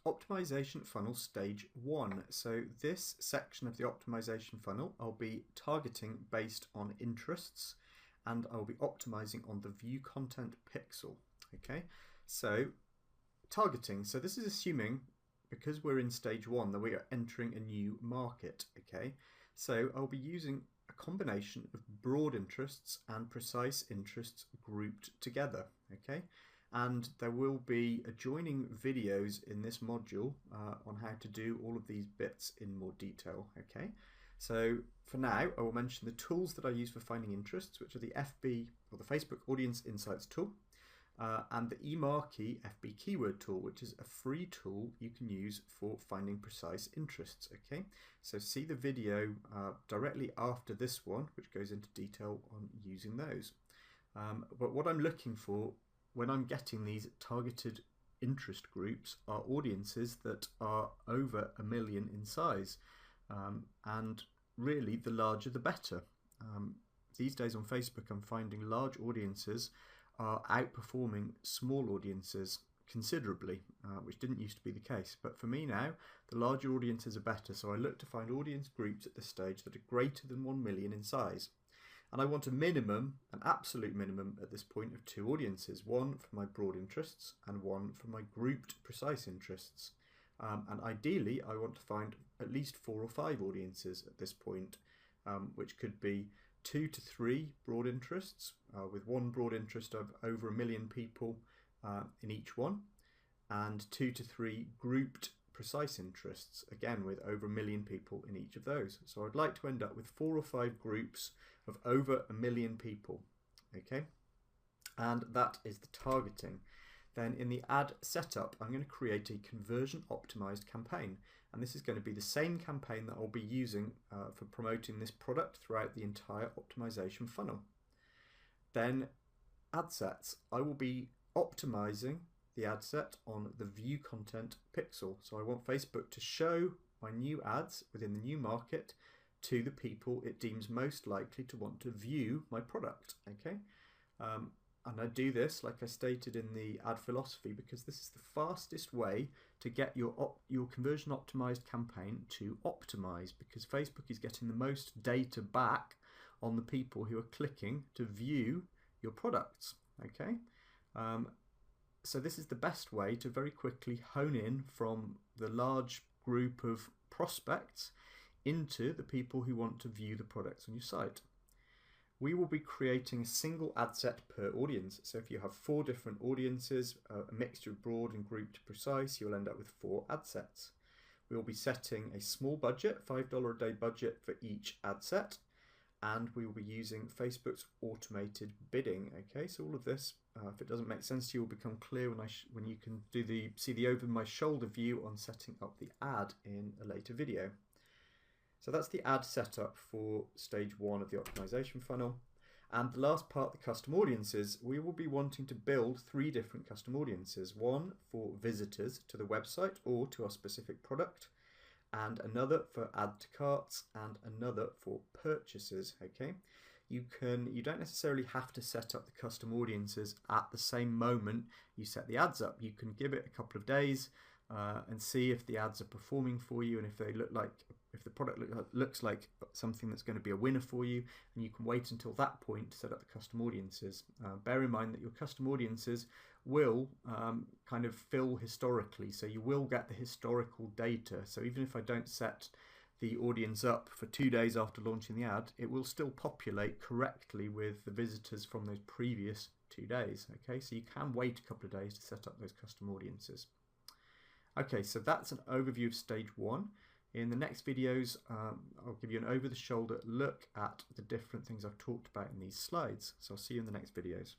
Optimization funnel stage 1. So this section of the optimization funnel I'll be targeting based on interests, and I'll be optimizing on the view content pixel. Okay, so targeting. So this is assuming, because we're in stage 1, that we are entering a new market. Okay, so I'll be using a combination of broad interests and precise interests grouped together. Okay, and there will be adjoining videos in this module on how to do all of these bits in more detail. Okay, so for now I will mention the tools that I use for finding interests, which are the FB or the Facebook Audience Insights tool, and the eMarkie FB keyword tool, which is a free tool you can use for finding precise interests. Okay, so see the video directly after this one, which goes into detail on using those. But what I'm looking for when I'm getting these targeted interest groups are audiences that are over 1 million in size, and really the larger the better. These days on Facebook I'm finding large audiences are outperforming small audiences considerably, which didn't used to be the case. But for me now, the larger audiences are better, so I look to find audience groups at this stage that are greater than 1 million in size. And I want a minimum, an absolute minimum at this point, of 2 audiences, one for my broad interests and one for my grouped precise interests. And ideally I want to find at least 4 or 5 audiences at this point, which could be 2 to 3 broad interests, with one broad interest of over 1 million people in each one, and 2 to 3 grouped precise interests, again with over 1 million people in each of those. So I'd like to end up with 4 or 5 groups of over 1 million people. Okay, and that is the targeting. Then in the ad setup, I'm going to create a conversion optimized campaign, and this is going to be the same campaign that I'll be using for promoting this product throughout the entire optimization funnel. Then ad sets, I will be optimizing the ad set on the view content pixel. So I want Facebook to show my new ads within the new market to the people it deems most likely to want to view my product. Okay, and I do this, like I stated in the ad philosophy, because this is the fastest way to get your conversion optimized campaign to optimize, because Facebook is getting the most data back on the people who are clicking to view your products. Okay, so this is the best way to very quickly hone in from the large group of prospects into the people who want to view the products on your site. We will be creating a single ad set per audience. So if you have 4 different audiences, a mixture of broad and grouped precise, you'll end up with 4 ad sets. We will be setting a small budget, $5 a day budget for each ad set, and we will be using Facebook's automated bidding. Okay, so all of this, if it doesn't make sense to you, will become clear when you can see the over my shoulder view on setting up the ad in a later video. So that's the ad setup for stage 1 of the optimization funnel. And the last part, the custom audiences, we will be wanting to build 3 different custom audiences. One for visitors to the website or to our specific product, and another for add to carts, and another for purchases. Okay, you don't necessarily have to set up the custom audiences at the same moment you set the ads up. You can give it a couple of days and see if the ads are performing for you, and if the product looks like something that's going to be a winner for you, and you can wait until that point to set up the custom audiences. Bear in mind that your custom audiences will kind of fill historically, so you will get the historical data. So even if I don't set the audience up for 2 days after launching the ad, it will still populate correctly with the visitors from those previous 2 days. Okay, so you can wait a couple of days to set up those custom audiences. Okay, so that's an overview of stage 1. In the next videos, I'll give you an over-the-shoulder look at the different things I've talked about in these slides. So I'll see you in the next videos.